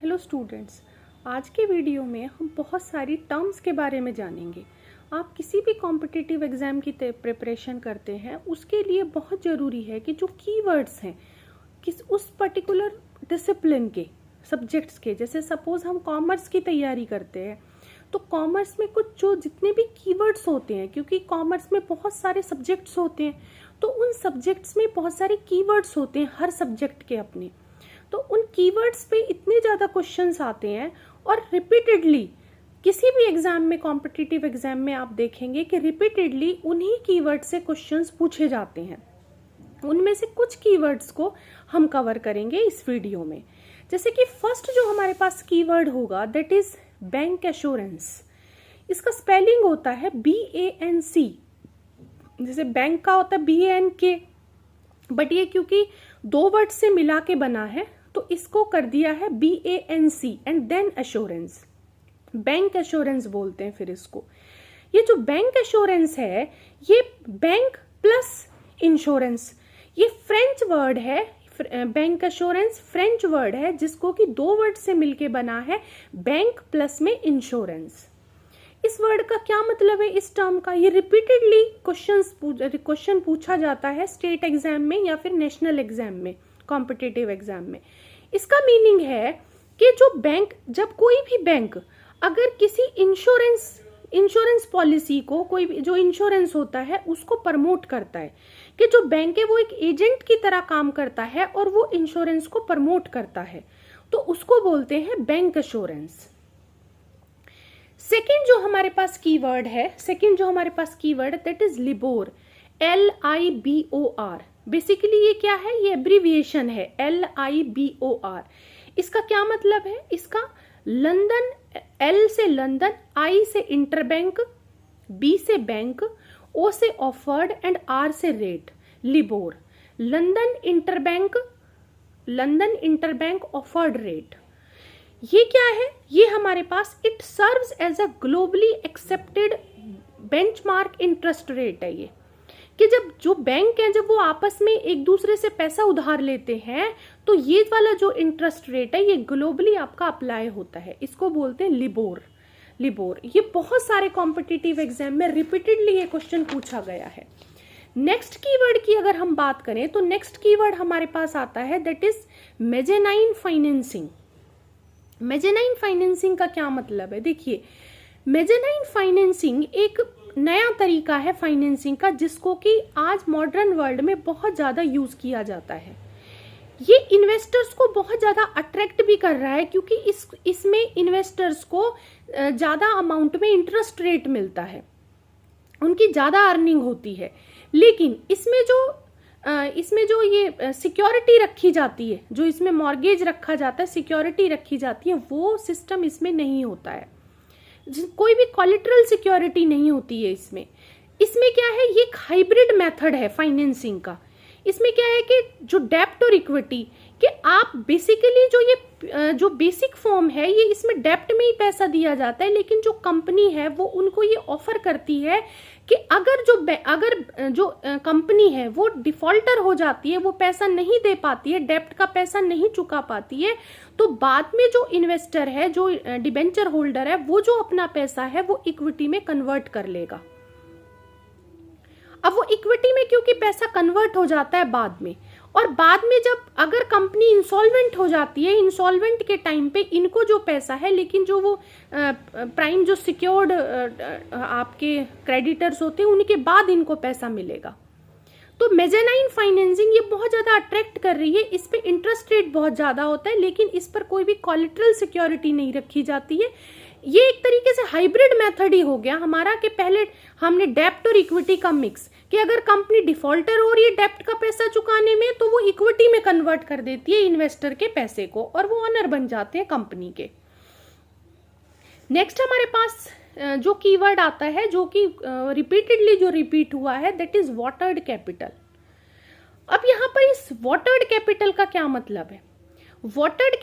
Hello students, आज के video में हम बहुत सारी टर्म्स के बारे में जानेंगे। आप किसी भी कॉम्पिटिटिव एग्ज़ाम की प्रिपरेशन करते हैं, उसके लिए बहुत ज़रूरी है कि जो कीवर्ड्स हैं किस उस पर्टिकुलर डिसिप्लिन के सब्जेक्ट्स के, जैसे सपोज हम कॉमर्स की तैयारी करते हैं तो कॉमर्स में कुछ जो जितने भी कीवर्ड्स होते हैं, क्योंकि कॉमर्स में बहुत सारे सब्जेक्ट्स होते हैं तो उन सब्जेक्ट्स में बहुत सारे कीवर्ड्स होते हैं हर सब्जेक्ट के अपने। तो उन कीवर्ड्स पे इतने ज़्यादा क्वेश्चंस आते हैं और रिपीटेडली किसी भी एग्जाम में, कॉम्पिटिटिव एग्जाम में आप देखेंगे कि रिपीटेडली उन्हीं कीवर्ड से क्वेश्चंस पूछे जाते हैं। उनमें से कुछ कीवर्ड्स को हम कवर करेंगे इस वीडियो में। जैसे कि फर्स्ट जो हमारे पास कीवर्ड होगा दैट इज बैंक एश्योरेंस। इसका स्पेलिंग होता है BANC। जैसे बैंक का होता है BANK, बट ये क्योंकि दो वर्ड से मिला के बना है तो इसको कर दिया है BANC and then assurance. Bank assurance बोलते हैं फिर इसको। ये जो बैंक एश्योरेंस है ये बैंक प्लस इंश्योरेंस, ये फ्रेंच वर्ड है। बैंक एश्योरेंस फ्रेंच वर्ड है जिसको कि दो वर्ड से मिलके बना है, बैंक प्लस में इंश्योरेंस। इस वर्ड का क्या मतलब है इस टर्म का? ये रिपीटेडली क्वेश्चन पूछा जाता है स्टेट एग्जाम में या फिर नेशनल एग्जाम में, कॉम्पिटिटिव एग्जाम में। इसका मीनिंग है कि जो बैंक, जब कोई भी बैंक अगर किसी इंश्योरेंस पॉलिसी को, कोई जो इंश्योरेंस होता है उसको प्रमोट करता है, कि जो बैंक है वो एक एजेंट की तरह काम करता है और वो इंश्योरेंस को प्रमोट करता है, तो उसको बोलते हैं बैंक एश्योरेंस। सेकेंड जो हमारे पास कीवर्ड है that is LIBOR, LIBOR। Basically ये क्या है? ये एब्रीविएशन है LIBOR। इसका क्या मतलब है? इसका लंदन, L से लंदन, I से इंटरबैंक, B से बैंक, O से ऑफर्ड एंड R से rate. LIBOR, London interbank offered rate. ये क्या है? ये हमारे पास it serves as a globally accepted benchmark interest rate है। ये कि जब जो बैंक है जब वो आपस में एक दूसरे से पैसा उधार लेते हैं तो ये वाला जो इंटरेस्ट रेट है ये ग्लोबली आपका अप्लाई होता है, इसको बोलते हैं लिबोर। ये बहुत सारे कॉम्पिटिटिव एग्जाम में रिपीटेडली ये क्वेश्चन पूछा गया है। नेक्स्ट कीवर्ड की अगर हम बात करें तो नेक्स्ट कीवर्ड हमारे पास आता है that is mezzanine financing. Mezzanine financing का क्या मतलब है? देखिए, मेजेनाइन फाइनेंसिंग एक नया तरीका है फाइनेंसिंग का जिसको कि आज मॉडर्न वर्ल्ड में बहुत ज़्यादा यूज़ किया जाता है। ये इन्वेस्टर्स को बहुत ज़्यादा अट्रैक्ट भी कर रहा है क्योंकि इसमें इन्वेस्टर्स को ज़्यादा अमाउंट में इंटरेस्ट रेट मिलता है, उनकी ज़्यादा अर्निंग होती है। लेकिन इसमें जो ये सिक्योरिटी रखी जाती है, जो इसमें मॉर्गेज रखा जाता है, सिक्योरिटी रखी जाती है, वो सिस्टम इसमें नहीं होता है। कोई भी कोलेटरल सिक्योरिटी नहीं होती है इसमें क्या है? ये एक हाइब्रिड मेथड है फाइनेंसिंग का। इसमें क्या है कि जो डेप्ट और इक्विटी, कि आप बेसिकली जो बेसिक फॉर्म है ये इसमें डेप्ट में ही पैसा दिया जाता है, लेकिन जो कंपनी है वो उनको ये ऑफर करती है कि अगर जो कंपनी है वो डिफॉल्टर हो जाती है, वो पैसा नहीं दे पाती है, डेप्ट का पैसा नहीं चुका पाती है, तो बाद में जो इन्वेस्टर है, जो डिबेंचर होल्डर है, वो जो अपना पैसा है वो इक्विटी में कन्वर्ट कर लेगा। अब वो इक्विटी में क्योंकि पैसा कन्वर्ट हो जाता है बाद में, और बाद में जब अगर कंपनी इंसॉल्वेंट हो जाती है, इंसॉल्वेंट के टाइम पे इनको जो पैसा है, लेकिन जो वो प्राइम जो सिक्योर्ड आपके क्रेडिटर्स होते हैं उनके बाद इनको पैसा मिलेगा। तो मेजेनाइन फाइनेंसिंग ये बहुत ज़्यादा अट्रैक्ट कर रही है। इस पे इंटरेस्ट रेट बहुत ज़्यादा होता है लेकिन इस पर कोई भी कोलेटरल सिक्योरिटी नहीं रखी जाती है। ये एक तरीके से हाइब्रिड मेथड ही हो गया हमारा, कि पहले हमने डेप्ट और इक्विटी का मिक्स, कि अगर कंपनी डिफॉल्टर हो रही है डेप्ट का पैसा चुकाने में तो वो इक्विटी में कन्वर्ट कर देती है इन्वेस्टर के पैसे को और वो ओनर बन जाते हैं कंपनी के। नेक्स्ट हमारे पास जो कीवर्ड आता है जो कि रिपीटेडली जो रिपीट हुआ है दैट इज वाटर्ड कैपिटल। अब यहाँ पर इस वाटर्ड कैपिटल का क्या मतलब है? Watered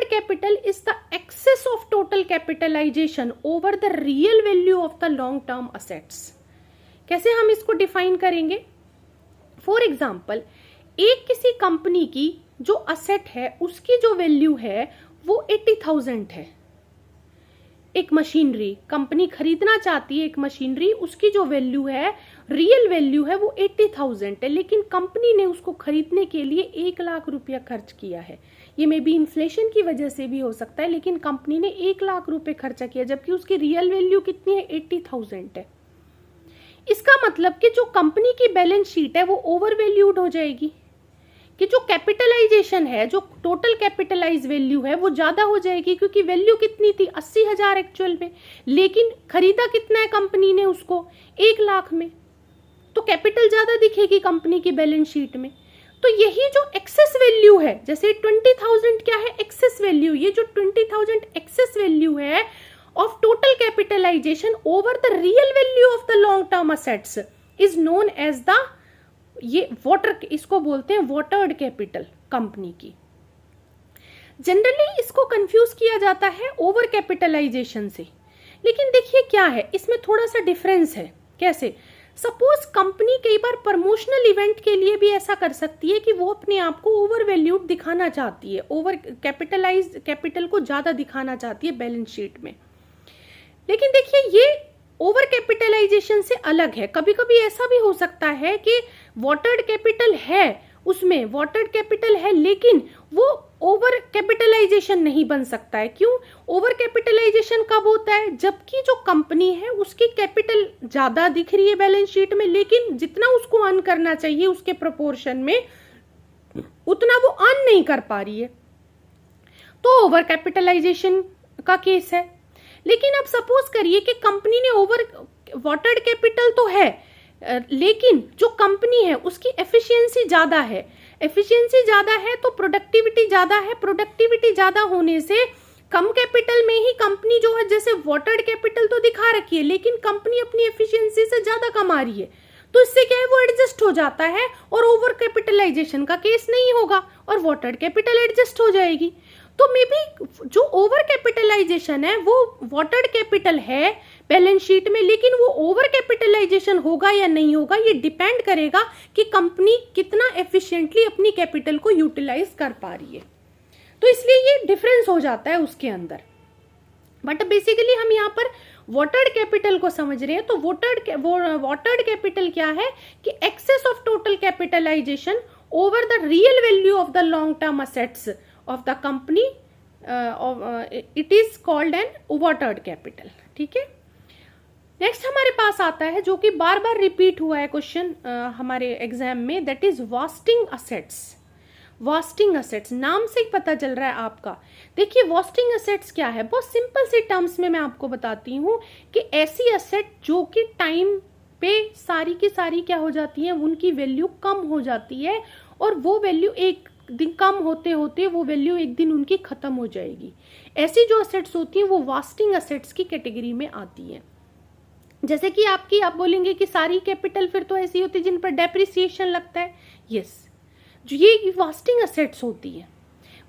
capital is the excess of total capitalisation over the real value of the long term assets. कैसे हम इसको डिफाइन करेंगे? फॉर एग्जाम्पल, एक किसी कंपनी की जो असेट है उसकी जो वैल्यू है वो 80,000 है। एक मशीनरी कंपनी खरीदना चाहती है, एक मशीनरी, उसकी जो वैल्यू है, रियल वैल्यू है वो 80,000 है, लेकिन कंपनी ने उसको खरीदने के लिए 1 लाख रुपया खर्च किया है। ये मे बी इन्फ्लेशन की वजह से भी हो सकता है, लेकिन कंपनी ने 1 लाख रुपए खर्चा किया जबकि उसकी रियल वैल्यू कितनी है, 80,000 है। इसका मतलब कि जो कंपनी की बैलेंस शीट है वो ओवर वैल्यूड हो जाएगी, कि जो कैपिटलाइजेशन है, जो टोटल कैपिटलाइज वैल्यू है वो ज्यादा हो जाएगी, क्योंकि वैल्यू कितनी थी, 80,000 एक्चुअल में, लेकिन खरीदा कितना है कंपनी ने उसको, 1 लाख में, तो कैपिटल ज्यादा दिखेगी कंपनी की बैलेंस शीट में। तो यही जो एक्सेस वैल्यू है, जैसे 20,000 क्या है, एक्सेस वैल्यू, ये जो 20,000 एक्सेस वैल्यू है of total capitalisation over the real value of the long term assets is known as the, ये वाटर, इसको बोलते हैं वाटर्ड कैपिटल कंपनी की। जनरली इसको कंफ्यूज किया जाता है ओवर कैपिटलाइजेशन से, लेकिन देखिए क्या है, इसमें थोड़ा सा डिफरेंस है। कैसे? सपोज कंपनी कई बार प्रमोशनल इवेंट के लिए भी ऐसा कर सकती है कि वो अपने आप को ओवर वैल्यूड दिखाना चाहती है, ओवर कैपिटलाइज कैपिटल को ज्यादा दिखाना चाहती है बैलेंस शीट में। लेकिन देखिए ये ओवर कैपिटलाइजेशन से अलग है। कभी कभी ऐसा भी हो सकता है कि वाटर्ड कैपिटल है, उसमें वाटर्ड कैपिटल है, लेकिन वो ओवर कैपिटलाइजेशन नहीं बन सकता है। क्यों? ओवर कैपिटलाइजेशन कब होता है? जबकि जो कंपनी है उसकी कैपिटल ज्यादा दिख रही है बैलेंस शीट में, लेकिन जितना उसको अर्न करना चाहिए उसके प्रोपोर्शन में उतना वो अर्न नहीं कर पा रही है, तो ओवर कैपिटलाइजेशन का केस है। लेकिन अब सपोज करिए कि कंपनी ने ओवर वाटर्ड कैपिटल तो है, लेकिन जो कंपनी है उसकी एफिशिएंसी ज्यादा है, एफिशिएंसी ज्यादा है तो प्रोडक्टिविटी ज्यादा है, प्रोडक्टिविटी ज्यादा होने से कम कैपिटल में ही कंपनी जो है, जैसे वाटर्ड कैपिटल तो दिखा रखी है लेकिन कंपनी अपनी एफिशिएंसी से ज्यादा कमा रही है, तो इससे क्या है वो एडजस्ट हो जाता है और ओवर कैपिटलाइजेशन का केस नहीं होगा और वाटर्ड कैपिटल एडजस्ट हो जाएगी। तो मे बी जो ओवर कैपिटलाइजेशन है वो वाटर्ड कैपिटल है बैलेंस शीट में, लेकिन वो ओवर कैपिटलाइजेशन होगा या नहीं होगा ये डिपेंड करेगा कि कंपनी कितना एफिशिएंटली अपनी कैपिटल को यूटिलाइज कर पा रही है। तो इसलिए ये डिफरेंस हो जाता है उसके अंदर। बट बेसिकली हम यहाँ पर वाटर्ड कैपिटल को समझ रहे हैं। तो वाटर्ड कैपिटल क्या है कि excess of total capitalisation over the real value of the long term assets of the company, it is called an watered capital। ठीक है। नेक्स्ट हमारे पास आता है जो कि बार बार रिपीट हुआ है क्वेश्चन हमारे एग्जाम में, that is wasting assets. Wasting assets नाम से ही पता चल रहा है आपका। देखिए वास्टिंग असेट्स क्या है, बहुत सिंपल सी टर्म्स में मैं आपको बताती हूँ कि ऐसी असेट जो कि टाइम पे सारी की सारी क्या हो जाती है, उनकी वैल्यू कम हो जाती है और वो वैल्यू एक दिन कम होते होते वो वैल्यू एक दिन उनकी खत्म हो जाएगी। ऐसी जो असेट्स होती हैं वो वास्टिंग असेट्स की कैटेगरी में आती है। जैसे कि आप बोलेंगे कि सारी कैपिटल फिर तो ऐसी होती है जिन पर डेप्रिसिएशन लगता है। यस, जो ये वास्टिंग असेट्स होती है।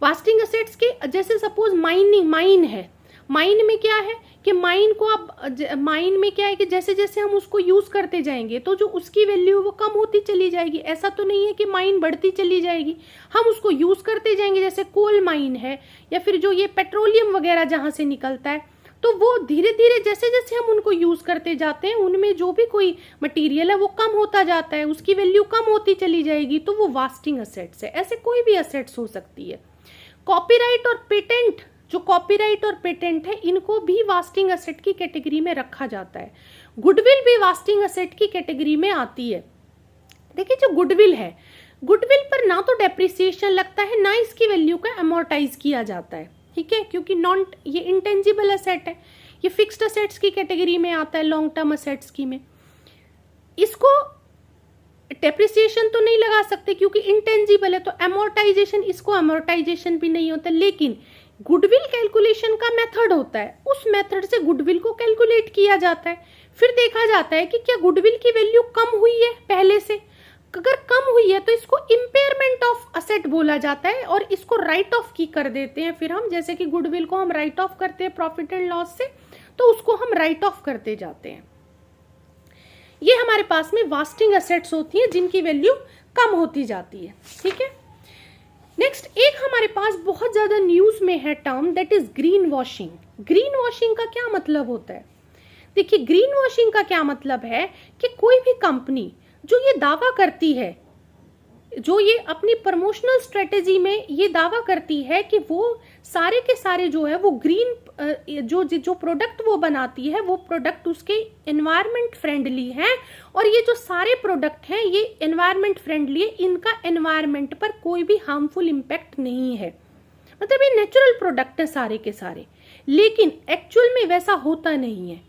वास्टिंग असेट्स के जैसे सपोज माइन है, माइन में क्या है कि माइन में क्या है कि जैसे जैसे हम उसको यूज करते जाएंगे तो जो उसकी वैल्यू वो कम होती चली जाएगी। ऐसा तो नहीं है कि माइन बढ़ती चली जाएगी, हम उसको यूज करते जाएंगे। जैसे कोल माइन है या फिर जो ये पेट्रोलियम वगैरह जहां से निकलता है, तो वो धीरे धीरे जैसे जैसे हम उनको यूज करते जाते हैं उनमें जो भी कोई मटेरियल है वो कम होता जाता है, उसकी वैल्यू कम होती चली जाएगी, तो वो वास्टिंग असेट्स है। ऐसे कोई भी असेट्स हो सकती है। कॉपीराइट और पेटेंट, जो कॉपीराइट और पेटेंट है इनको भी वास्टिंग असेट की कैटेगरी में रखा जाता है। गुडविल भी वास्टिंग असेट की कैटेगरी में आती है। देखिए जो गुडविल है, गुडविल पर ना तो डेप्रिसिएशन लगता है ना इसकी वैल्यू का अमोर्टाइज किया जाता है। ठीक है, क्योंकि ये इंटेंजिबल असेट है, ये फिक्स्ड असेट्स की कैटेगरी में आता है लॉन्ग टर्म असेट्स की में। इसको डेप्रिसिएशन तो नहीं लगा सकते क्योंकि इंटेंजिबल है, तो अमोर्टाइजेशन, इसको अमोर्टाइजेशन भी नहीं होता। लेकिन गुडविल कैलकुलेशन का मेथड होता है, उस मेथड से गुडविल को कैलकुलेट किया जाता है। फिर देखा जाता है कि क्या गुडविल की वैल्यू कम हुई है पहले से। अगर कम हुई है तो इसको इम्पेयरमेंट ऑफ असेट बोला जाता है और इसको राइट ऑफ की कर देते हैं। फिर हम जैसे कि गुडविल को हम राइट ऑफ करते हैं प्रॉफिट एंड लॉस से, तो उसको हम राइट ऑफ करते जाते हैं। ये हमारे पास में वास्टिंग असेट्स होती हैं जिनकी वैल्यू कम होती जाती है। ठीक है। नेक्स्ट एक हमारे पास बहुत ज्यादा न्यूज में है term, that is green washing. Green washing का क्या मतलब होता है? देखिए, ग्रीन वॉशिंग का क्या मतलब है कि कोई भी कंपनी जो ये दावा करती है, जो ये अपनी प्रमोशनल स्ट्रेटेजी में ये दावा करती है कि वो सारे के सारे जो है वो ग्रीन जो प्रोडक्ट वो बनाती है वो प्रोडक्ट उसके एनवायरनमेंट फ्रेंडली है, और ये जो सारे प्रोडक्ट हैं ये एनवायरनमेंट फ्रेंडली है, इनका एनवायरनमेंट पर कोई भी हार्मफुल इम्पैक्ट नहीं है, मतलब ये नेचुरल प्रोडक्ट है सारे के सारे। लेकिन एक्चुअल में वैसा होता नहीं है।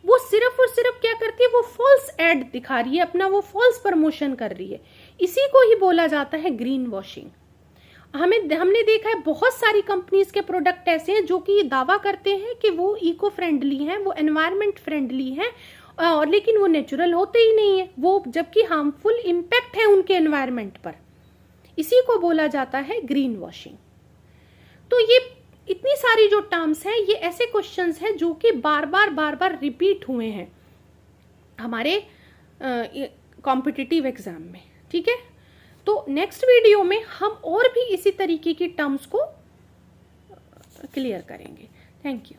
वो सिर्फ और सिर्फ क्या करती है, वो फॉल्स एड दिखा रही है अपना, वो फॉल्स प्रमोशन कर रही है। इसी को ही बोला जाता है ग्रीन वॉशिंग। हमने देखा है बहुत सारी कंपनीज के प्रोडक्ट ऐसे हैं जो कि ये दावा करते हैं कि वो इको फ्रेंडली हैं, वो एनवायरनमेंट फ्रेंडली हैं, और लेकिन वो नेचुरल होते ही नहीं है, वो जबकि हार्मफुल इम्पैक्ट है उनके एनवायरनमेंट पर। इसी को बोला जाता है ग्रीन वॉशिंग। तो ये इतनी सारी जो टर्म्स हैं, ये ऐसे क्वेश्चंस हैं जो कि बार बार रिपीट हुए हैं हमारे कॉम्पिटिटिव एग्जाम में। ठीक है, तो नेक्स्ट वीडियो में हम और भी इसी तरीके की टर्म्स को क्लियर करेंगे। Thank you.